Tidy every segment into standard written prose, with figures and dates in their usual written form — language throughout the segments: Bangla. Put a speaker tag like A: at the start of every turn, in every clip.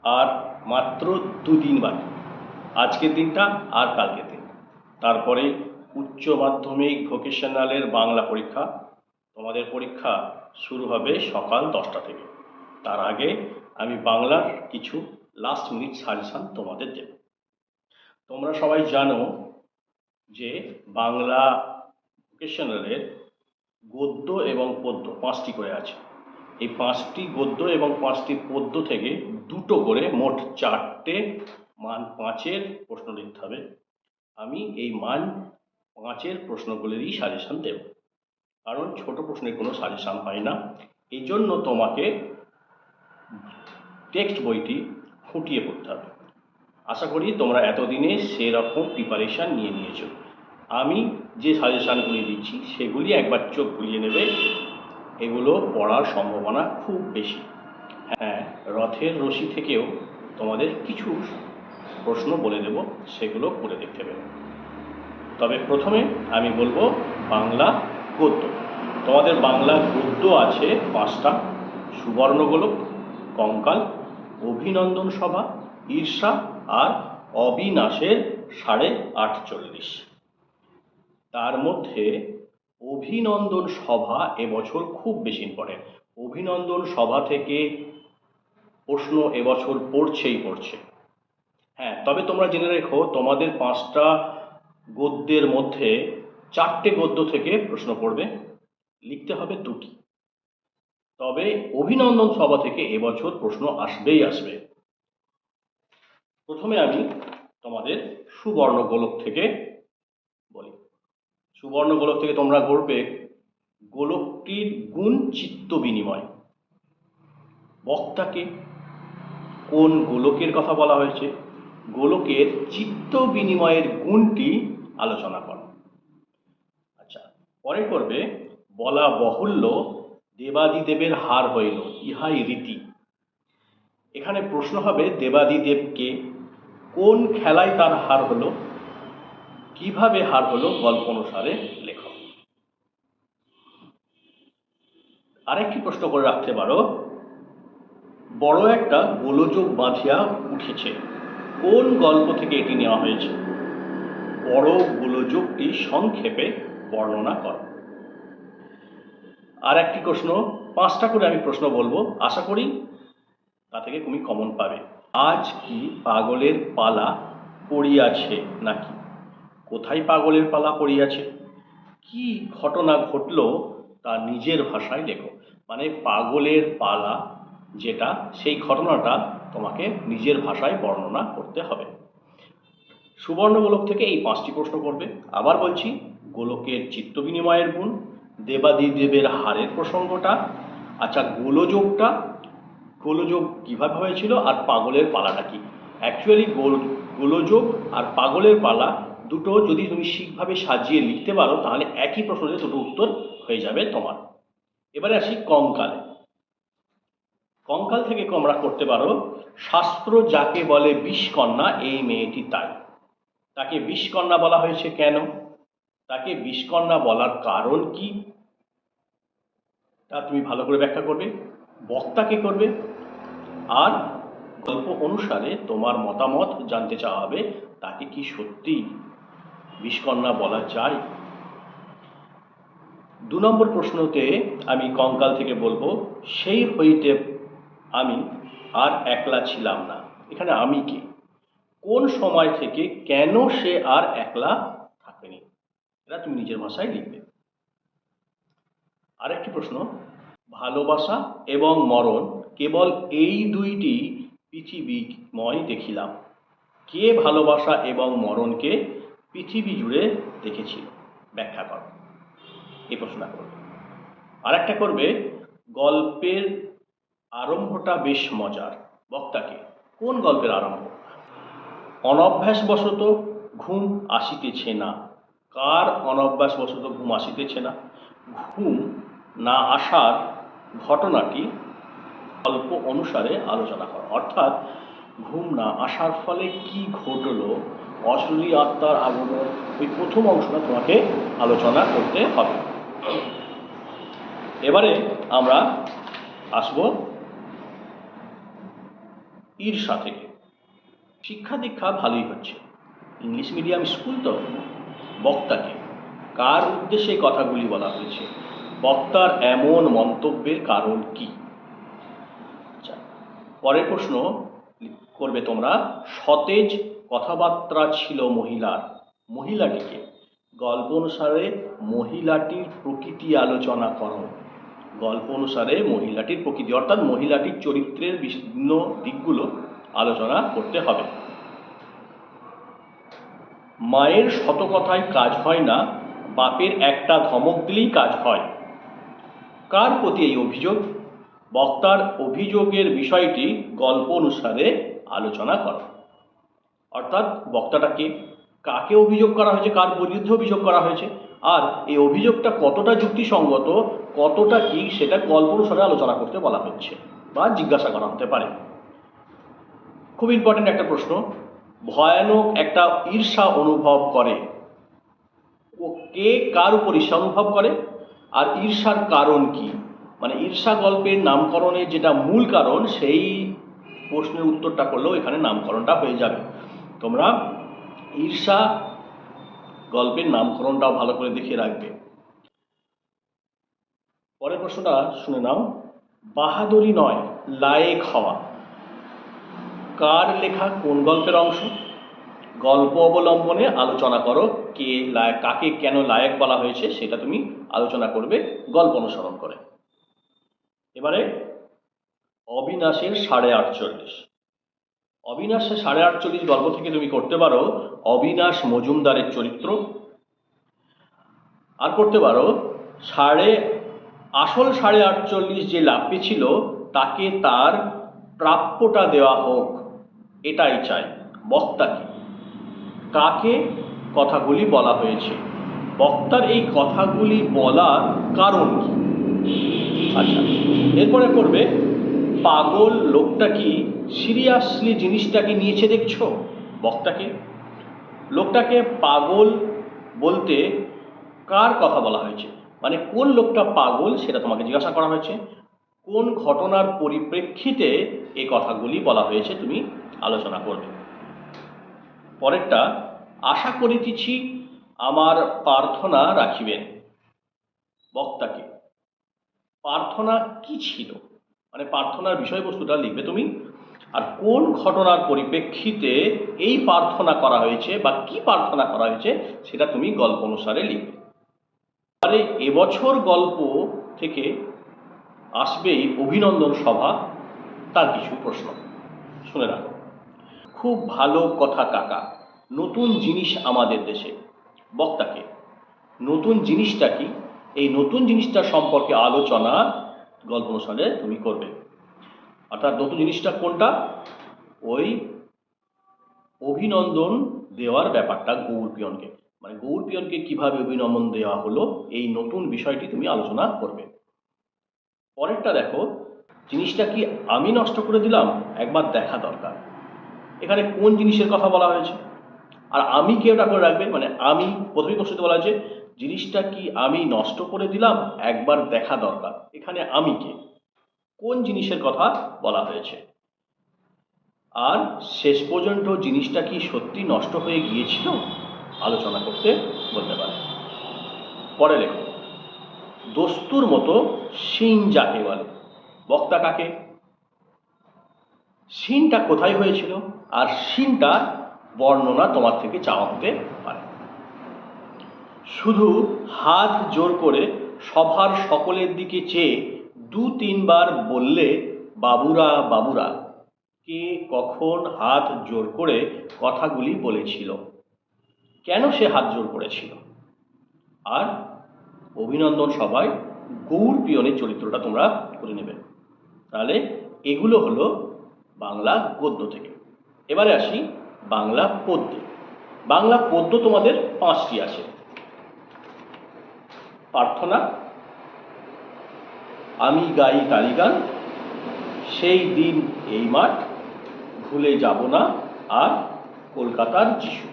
A: আর মাত্র 2 দিন বাকি, আজকের দিনটা আর কালকের দিন। তারপরে উচ্চ মাধ্যমিক ভোকেশনালের বাংলা পরীক্ষা। তোমাদের পরীক্ষা শুরু হবে সকাল 10টা থেকে। তার আগে আমি বাংলার কিছু লাস্ট মিনিট সাজেশান তোমাদের দেব। তোমরা সবাই জানো যে বাংলা ভোকেশনালের গদ্য এবং পদ্য 5টি করে আছে। এই 5টি গদ্য এবং 5টি পদ্য থেকে 2টো করে মোট 4টে মান 5-এর প্রশ্ন লিখতে হবে। আমি এই মান 5-এর প্রশ্নগুলিরই সাজেশান দেব, কারণ ছোট প্রশ্নের কোনো সাজেশান হয় না। এই জন্য তোমাকে টেক্সট বইটি খুঁটিয়ে পড়তে হবে। আশা করি তোমরা এতদিনে সেরকম প্রিপারেশান নিয়ে নিয়েছো। আমি যে সাজেশানগুলি দিচ্ছি সেগুলি একবার চোখ বুলিয়ে নেবে, এগুলো পড়ার সম্ভাবনা খুব বেশি। হ্যাঁ, রথের রশি থেকেও তোমাদের কিছু প্রশ্ন বলে দেব, সেগুলো করে দেখতে হবে। তবে প্রথমে আমি বলবো বাংলা গদ্য। তোমাদের বাংলা গদ্য আছে 5টা: সুবর্ণগোলক, কঙ্কাল, অভিনন্দন সভা, ঈর্ষা আর অবিনাশের 48.5। তার মধ্যে অভিনন্দন সভা এবছর খুব বেশি ইম্পর্টেন্ট। অভিনন্দন সভা থেকে প্রশ্ন এবছর পড়ছে। হ্যাঁ, তবে তোমরা জেনে রেখো তোমাদের 5টা গদ্যের মধ্যে 4টে গদ্য থেকে প্রশ্ন পড়বে, লিখতে হবে 2টি। তবে অভিনন্দন সভা থেকে এবছর প্রশ্ন আসবে। প্রথমে আমি তোমাদের সুবর্ণগোলক থেকে বলি। সুবর্ণগোলক থেকে তোমরা পড়বে গোলকটির গুণ চিত্ত বিনিময়। বক্তাকে কোন গোলকের কথা বলা হয়েছে, গোলকের চিত্ত বিনিময়ের গুণটি আলোচনা করো। আচ্ছা, পরে করবে বলা বাহুল্য দেবাদিদেবের হার হইল, ইহাই রীতি। এখানে প্রশ্ন হবে দেবাদিদেবকে কোন খেলায় তার হার হলো, কিভাবে হার হলো গল্প অনুসারে লেখো। আরেকটি প্রশ্ন করে রাখতে পারো, বড় একটা গোলযোগ বাঁধিয়া উঠেছে, কোন গল্প থেকে এটি নেওয়া হয়েছে, বড় গোলযোগটি সংক্ষেপে বর্ণনা করো। আর একটি প্রশ্ন, 5টা করে আমি প্রশ্ন বলবো, আশা করি তা থেকে তুমি কমন পাবে। আজ কি পাগলের পালা পড়িয়াছে নাকি, কোথায় পাগলের পালা পড়িয়াছে, কি ঘটনা ঘটলো তা নিজের ভাষায় লেখো। মানে পাগলের পালা যেটা, সেই ঘটনাটা তোমাকে নিজের ভাষায় বর্ণনা করতে হবে। সুবর্ণগোলক থেকে এই 5টি প্রশ্ন করবে। আবার বলছি, গোলকের চিত্ত বিনিময়ের গুণ, দেবাদিদেবের হারের প্রসঙ্গটা, আচ্ছা গোলযোগ কীভাবে হয়েছিল, আর পাগলের পালাটা কি। অ্যাকচুয়ালি গোলযোগ আর পাগলের পালা দুটো যদি তুমি ঠিকভাবে সাজিয়ে লিখতে পারো তাহলে একই প্রশ্নের 2টো উত্তর হয়ে যাবে তোমার। এবারে আসি কঙ্কালে। কঙ্কাল থেকে তোমরা করতে পারো শাস্ত্র যাকে বলে বিষকন্যা এই মেয়েটি তাই। তাকে বিষকন্যা বলা হয়েছে কেন, তাকে বিষকন্যা বলার কারণ কি, তা তুমি ভালো করে ব্যাখ্যা করবে। বক্তাকে করবে, আর গল্প অনুসারে তোমার মতামত জানতে চাওয়া হবে, তাকে কি সত্যি বিষকন্যা বলা যায়। 2 নম্বর প্রশ্নতে আমি কঙ্কাল থেকে বলবো, সেই হইতে আমি আর একলা ছিলাম না। এখানে আমি কে, কোন সময় থেকে কেন সে আর একলা থাকেনি, এটা তুমি নিজের ভাষায় লিখবে। আরেকটি প্রশ্ন, ভালোবাসা এবং মরণ কেবল এই 2টি পৃথিবীময় দেখিলাম, কে ভালোবাসা এবং মরণকে পৃথিবী জুড়ে দেখেছিল, ব্যাখ্যা করো। এই প্রশ্নটা করবে। আরেকটা করবে গল্পের আরম্ভটা বেশ মজার, বক্তাকে কোন গল্পের আরম্ভ, অনভ্যাসবশত ঘুম আসিতেছে না, কার অনভ্যাসবশত ঘুম আসিতেছে না, ঘুম না আসার ঘটনাটি গল্প অনুসারে আলোচনা করো। অর্থাৎ ঘুম না আসার ফলে কি ঘটলো, অশরীরী আত্মার আগমন, ওই প্রথম অংশটা তোমাকে আলোচনা করতে হবে। এবারে আমরা আসবো ঈর্ষা থেকে। শিক্ষা দীক্ষা ভালোই হচ্ছে, ইংলিশ মিডিয়াম স্কুল তো। বক্তাকে, কার উদ্দেশ্যে এই কথাগুলি বলা হয়েছে, বক্তার এমন মন্তব্যের কারণ কি। আচ্ছা, পরের প্রশ্ন করবে তোমরা, সতেজ কথাবার্তা ছিল মহিলার। মহিলাটিকে, গল্প অনুসারে মহিলাটির প্রকৃতি আলোচনা করো। গল্প অনুসারে মহিলাটির প্রকৃতি অর্থাৎ মহিলাটির চরিত্রের বিভিন্ন দিকগুলো আলোচনা করতে হবে। মায়ের শত কথায় কাজ হয় না, বাপের একটা ধমক দিলেই কাজ হয়। কার প্রতি এই অভিযোগ? বক্তার অভিযোগের বিষয়টি গল্প অনুসারে আলোচনা করো। অর্থাৎ বক্তাটাকে, কাকে অভিযোগ করা হয়েছে, কার বিরুদ্ধে অভিযোগ করা হয়েছে, আর এই অভিযোগটা কতটা যুক্তিসঙ্গত, কতটা কি, সেটা গল্প অনুসারে আলোচনা করতে বলা হচ্ছে বা জিজ্ঞাসা করা হতে পারে। খুব ইম্পর্টেন্ট একটা প্রশ্ন, ভয়ানক একটা ঈর্ষা অনুভব করে। ও কে কার উপর ঈর্ষা অনুভব করে, আর ঈর্ষার কারণ কি, মানে ঈর্ষা গল্পের নামকরণের যেটা মূল কারণ, সেই প্রশ্নের উত্তরটা করলেও এখানে নামকরণটা হয়ে যাবে। তোমরা ঈর্ষা গল্পের নামকরণটাও ভালো করে দেখিয়ে রাখবে। পরের প্রশ্নটা শুনে নাও, বাহাদুরি নয় লায়েক হওয়া। কার লেখা, কোন গল্পের অংশ? গল্প অবলম্বনে আলোচনা করো, কে লায়ক, কাকে কেন লায়ক বলা হয়েছে সেটা তুমি আলোচনা করবে গল্প অনুসরণ করে। এবারে অবিনাশের 48.5। অবিনাশের 48.5 গল্প থেকে তুমি করতে পারো অবিনাশ মজুমদারের চরিত্র, আর করতে পারো আসল 48.5 যে লাভ্যে ছিল তাকে তার প্রাপ্যটা দেওয়া হোক, এটাই চাই। বক্তাকে, কাকে কথাগুলি বলা হয়েছে, বক্তার এই কথাগুলি বলার কারণ কি। আচ্ছা, এরপরে করবে পাগল লোকটা কি সিরিয়াসলি জিনিসটাকে নিয়েছে দেখছো। বক্তাকে, লোকটাকে পাগল বলতে কার কথা বলা হয়েছে, মানে কোন লোকটা পাগল সেটা তোমাকে জিজ্ঞাসা করা হয়েছে, কোন ঘটনার পরিপ্রেক্ষিতে এই কথাগুলি বলা হয়েছে তুমি আলোচনা করবে। পরেরটা, আশা করিতেছি আমার প্রার্থনা রাখিবেন। বক্তাকে, প্রার্থনা কি ছিল, মানে প্রার্থনার বিষয়বস্তুটা লিখবে তুমি, আর কোন ঘটনার পরিপ্রেক্ষিতে এই প্রার্থনা করা হয়েছে বা কি প্রার্থনা করা হয়েছে সেটা তুমি গল্প অনুসারে লিখবে। আরে এবছর গল্প থেকে আসবেই অভিনন্দন সভা, তার কিছু প্রশ্ন শুনে রাখো। খুব ভালো কথা কাকা, নতুন জিনিস আমাদের দেশে। বক্তাকে, নতুন জিনিসটা কি, এই নতুন জিনিসটা সম্পর্কে আলোচনা গল্প অনুসারে তুমি করবে। অর্থাৎ নতুন জিনিসটা কোনটা, ওই অভিনন্দন দেওয়ার ব্যাপারটা গৌর পিয়নকে, মানে গৌর পিয়নকে কিভাবে অভিনন্দন দেওয়া হলো, এই নতুন বিষয়টি তুমি আলোচনা করবে। পরেরটা দেখো, জিনিসটা কি আমি নষ্ট করে দিলাম, একবার দেখা দরকার। এখানে কোন জিনিসের কথা বলা হয়েছে, আর আমি কে ওটা করে রাখবে, মানে আমি প্রথমেই প্রশ্নতে বলা হয়েছে জিনিসটা কি আমি নষ্ট করে দিলাম, একবার দেখা দরকার। এখানে আমি কে, কোন জিনিসের কথা বলা হয়েছে, আর শেষ পর্যন্ত জিনিসটা কি সত্যি নষ্ট হয়ে গিয়েছিল, আলোচনা করতে বলতে পারে। পরে লেখো, দস্তুর মতো শিন যাকে বলে। বক্তা কাকে, শিনটা কোথায় হয়েছিল, আর শিনটা বর্ণনা তোমার থেকে চাওয়া হতে পারে। শুধু হাত জোর করে সভার সকলের দিকে চেয়ে 2-3 বার বললে বাবুরা বাবুরা, কে কখন হাত জোর করে কথাগুলি বলেছিল, কেন সে হাত জোর করেছিল, আর অভিনন্দন সভায় গৌর পিয়নের চরিত্রটা তোমরা করে নেবে। তাহলে এগুলো হলো বাংলা গদ্য থেকে। এবারে আসি বাংলা পদ্যে। বাংলা পদ্য তোমাদের 5টি আছে। প্রার্থনা, আমি গাই তালি গান, সেই দিন এই মাঠ, ভুলে যাব না, আর কলকাতার যিশু।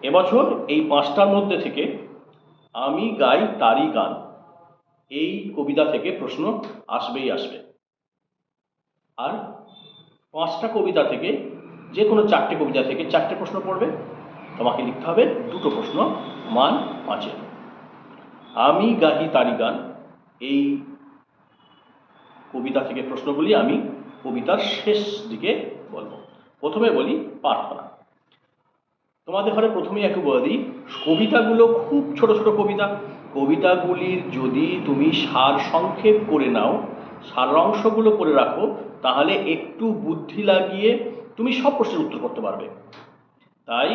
A: এবছর এই 5টার মধ্যে থেকে আমি গাই তারি গান, এই কবিতা থেকে প্রশ্ন আসবেই আসবে। আর 5টা কবিতা থেকে যে কোনো 4টে কবিতা থেকে 4টে প্রশ্ন পড়বে। তোমাকে লিখতে হবে 2টো প্রশ্ন, মান 5-এর। আমি গাহি তারি গান, এই কবিতা থেকে প্রশ্নগুলি আমি কবিতার শেষ দিকে বলবো। প্রথমে বলি প্রার্থনা। তোমাদের ঘরে প্রথমেই একটু বলে দিই, কবিতাগুলো খুব ছোট ছোট কবিতা। কবিতাগুলির যদি তুমি সার সংক্ষেপ করে নাও, সারাংশগুলো করে রাখো, তাহলে একটু বুদ্ধি লাগিয়ে তুমি সব প্রশ্নের উত্তর করতে পারবে। তাই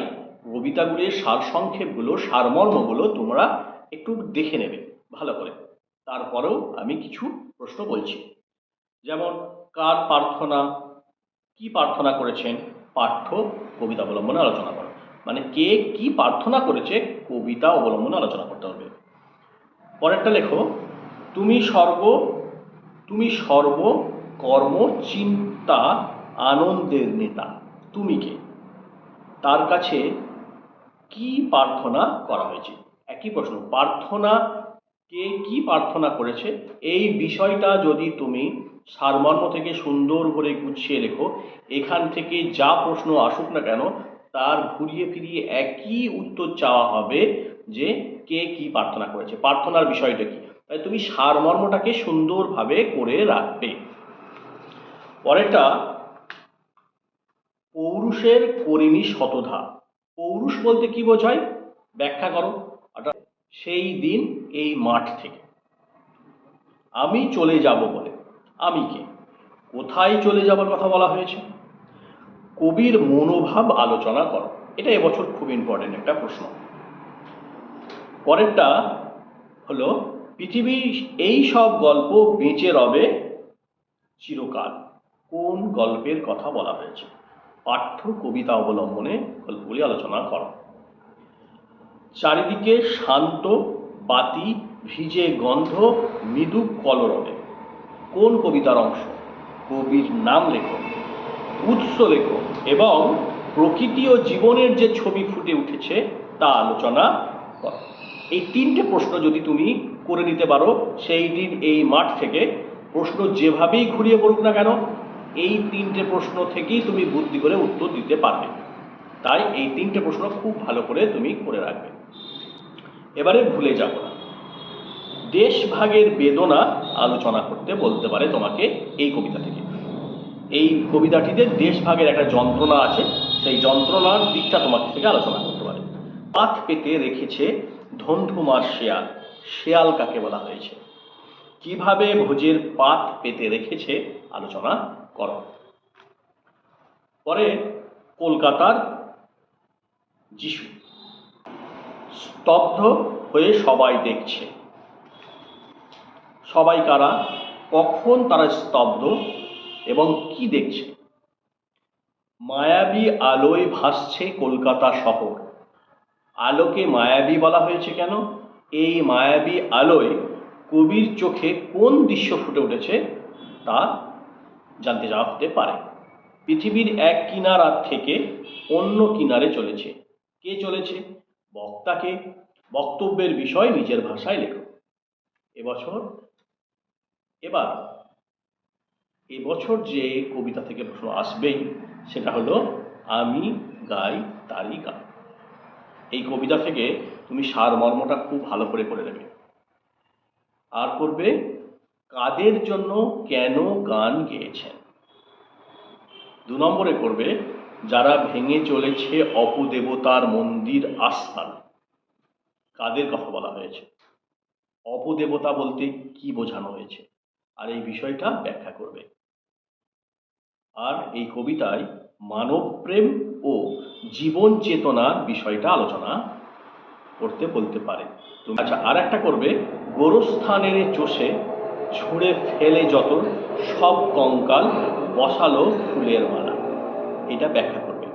A: কবিতাগুলির সার সংক্ষেপগুলো, সারমর্মগুলো তোমরা একটু দেখে নেবে ভালো করে। তারপরেও আমি কিছু প্রশ্ন বলছি, যেমন কার প্রার্থনা, কি প্রার্থনা করেছেন, পাঠ্য কবিতা অবলম্বনে আলোচনা করো। মানে কে কি প্রার্থনা করেছে কবিতা অবলম্বনে আলোচনা করতে হবে। পরেরটা লেখো, তুমি সর্ব কর্ম চিন্তা আনন্দের নেতা। তুমি কে, তার কাছে কি প্রার্থনা করা হয়েছে। একই প্রশ্ন, প্রার্থনা, কে কি প্রার্থনা করেছে, এই বিষয়টা যদি তুমি সারমর্ম থেকে সুন্দর করে গুছিয়ে লেখো, এখান থেকে যা প্রশ্ন আসুক না কেন তার ঘুরিয়ে ফিরিয়ে একই উত্তর চাওয়া হবে যে কে কি প্রার্থনা করেছে, প্রার্থনার বিষয়টা কি। তাই তুমি সারমর্মটাকে সুন্দরভাবে করে রাখবে। পরেরটা, পৌরুষের করিনি শতধা। পৌরুষ বলতে কি বোঝায় ব্যাখ্যা করো। অর্থাৎ সেই দিন এই মাঠ থেকে আমি চলে যাব বলে, আমি কে, কোথায় চলে যাবার কথা বলা হয়েছে, কবির মনোভাব আলোচনা করো। এটা এবছর খুব ইম্পর্টেন্ট একটা প্রশ্ন। পরেরটা হলো, পৃথিবীর এই সব গল্প বেঁচে রবে চিরকাল। কোন গল্পের কথা বলা হয়েছে, পাঠ্য কবিতা অবলম্বনে গল্পগুলি আলোচনা করো। চারিদিকে শান্ত বাতি ভিজে গন্ধ মৃদু কলরবে। কোন কবিতার অংশ, কবির নাম লেখো, উৎস লেখো এবং প্রকৃতি ও জীবনের যে ছবি ফুটে উঠেছে তা আলোচনা করো। এই 3টে প্রশ্ন যদি তুমি করে নিতে পারো, সেই দিন এই মাঠ থেকে প্রশ্ন যেভাবেই ঘুরিয়ে পড়ুক না কেন, এই 3টে প্রশ্ন থেকেই তুমি বুদ্ধি করে উত্তর দিতে পারবে। তাই এই 3টে প্রশ্ন খুব ভালো করে তুমি করে রাখবে। এবারে ভুলে যাব না, দেশভাগের বেদনা আলোচনা করতে বলতে পারে তোমাকে এই কবিতা থেকে। এই কবিতাটিতে দেশভাগের একটা যন্ত্রণা আছে, সেই যন্ত্রণার দিকটা তোমাকে থেকে আলোচনা করতে পারে। পাত পেতে রেখেছে ধন্ধুমার শেয়াল, শেয়াল কাকে বলা হয়েছে, কিভাবে ভোজের পাত পেতে রেখেছে আলোচনা করো। পরে কলকাতার যিশু, স্তব্ধ হয়ে সবাই দেখছে। সবাই কারা, কখন তারা স্তব্ধ এবং কি দেখছে। মায়াবী আলোয় ভাসছে কলকাতা শহর। আলোকে মায়াবী বলা হয়েছে কেন, এই মায়াবী আলোয় কবির চোখে কোন দৃশ্য ফুটে উঠেছে তা জানতে যাওয়া হতে পারে। পৃথিবীর এক কিনারা থেকে অন্য কিনারে চলেছে, কে চলেছে, বক্তাকে, বক্তব্যের বিষয় নিজের ভাষায় লেখো। এবছর যে কবিতা থেকে প্রশ্ন আসবেই সেটা হলো আমি গাই তারি গান। এই কবিতা থেকে তুমি সারমর্মটা খুব ভালো করে করে নেবে। আর করবে, কাদের জন্য কেন গান গেয়েছেন। 2 নম্বরে করবে, যারা ভেঙে চলেছে অপদেবতার মন্দির আস্থান। কাদের কথা বলা হয়েছে, অপদেবতা বলতে কি বোঝানো হয়েছে, আর এই বিষয়টা ব্যাখ্যা করবে। আর এই কবিতায় মানব প্রেম ও জীবন চেতনার বিষয়টা আলোচনা করতে বলতে পারে। আচ্ছা, আর একটা করবে, গোরস্থানের চষে ছুঁড়ে ফেলে যত সব কঙ্কাল বসালো ফুলের মালা। এটা ব্যাখ্যা করবে।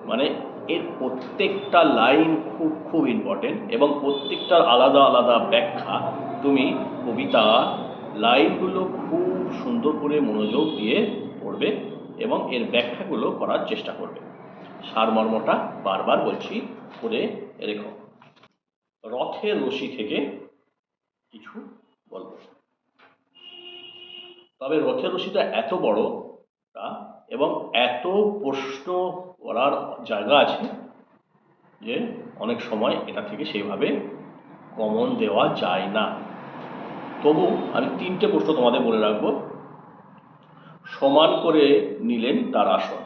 A: মানে এর প্রত্যেকটা লাইন খুব খুব ইম্পর্টেন্ট এবং প্রত্যেকটার আলাদা আলাদা ব্যাখ্যা তুমি কবিতা লাইনগুলো খুব সুন্দর করে মনোযোগ দিয়ে পড়বে এবং এর ব্যাখ্যাগুলো করার চেষ্টা করবে। সারমর্মটা বারবার বলছি, করে রেখো। রথের রশি থেকে কিছু বলবো, তবে রথের রশিটা এত বড় এবং এত প্রশ্ন করার জায়গা আছে যে অনেক সময় এটা থেকে সেইভাবে কমন দেওয়া যায় না। তবু আমি 3টে প্রশ্ন তোমাদের বলে রাখবো। সমান করে নিলেন তার আসন,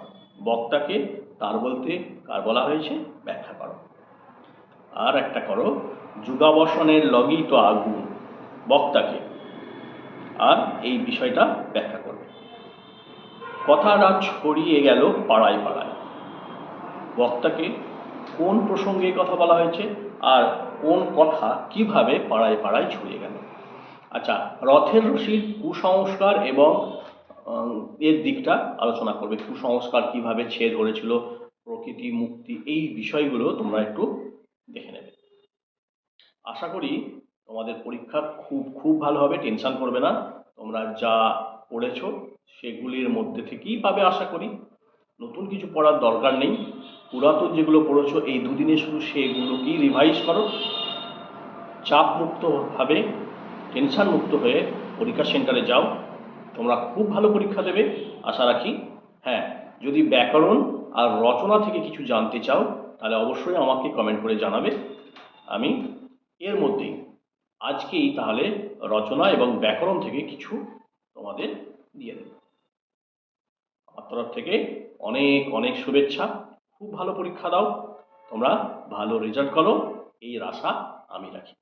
A: বক্তাকে তার বলতে কার বলা হয়েছে ব্যাখ্যা করো। আর একটা করো, যুগাবসানের লগেই তো আগুন, বক্তাকে, আর এই বিষয়টা ব্যাখ্যা করবে। কথাটা ছড়িয়ে গেল পাড়ায় পাড়ায়, বক্তাকে কোন প্রসঙ্গে কথা বলা হয়েছে আর কোন কথা কিভাবে পাড়ায় পাড়ায় ছড়িয়ে গেল। আচ্ছা, রথের রশির কুসংস্কার এবং এর দিকটা আলোচনা করবে। কুসংস্কার কিভাবে ছেদ ধরেছিল, প্রকৃতি মুক্তি, এই বিষয়গুলো তোমরা একটু দেখে নেবে। আশা করি তোমাদের পরীক্ষা খুব খুব ভালো হবে, টেনশন করবে না। তোমরা যা পড়েছ সেগুলির মধ্যে থেকেই পাবে আশা করি। নতুন কিছু পড়ার দরকার নেই, পুরাতন যেগুলো পড়েছো এই দুদিনে শুধু সেগুলোকেই রিভাইজ করো। চাপ মুক্তভাবে, টেনশন মুক্ত হয়ে পরীক্ষা সেন্টারে যাও, তোমরা খুব ভালো পরীক্ষা দেবে আশা রাখি। হ্যাঁ, যদি ব্যাকরণ আর রচনা থেকে কিছু জানতে চাও তাহলে অবশ্যই আমাকে কমেন্ট করে জানাবে। আমি এর মধ্যেই আজকেই তাহলে রচনা এবং ব্যাকরণ থেকে কিছু তোমাদের দিয়ে দেব। আমার তরফ থেকে অনেক অনেক শুভেচ্ছা। খুব ভালো পরীক্ষা দাও, তোমরা ভালো রেজাল্ট করো, এই আশা আমি রাখি।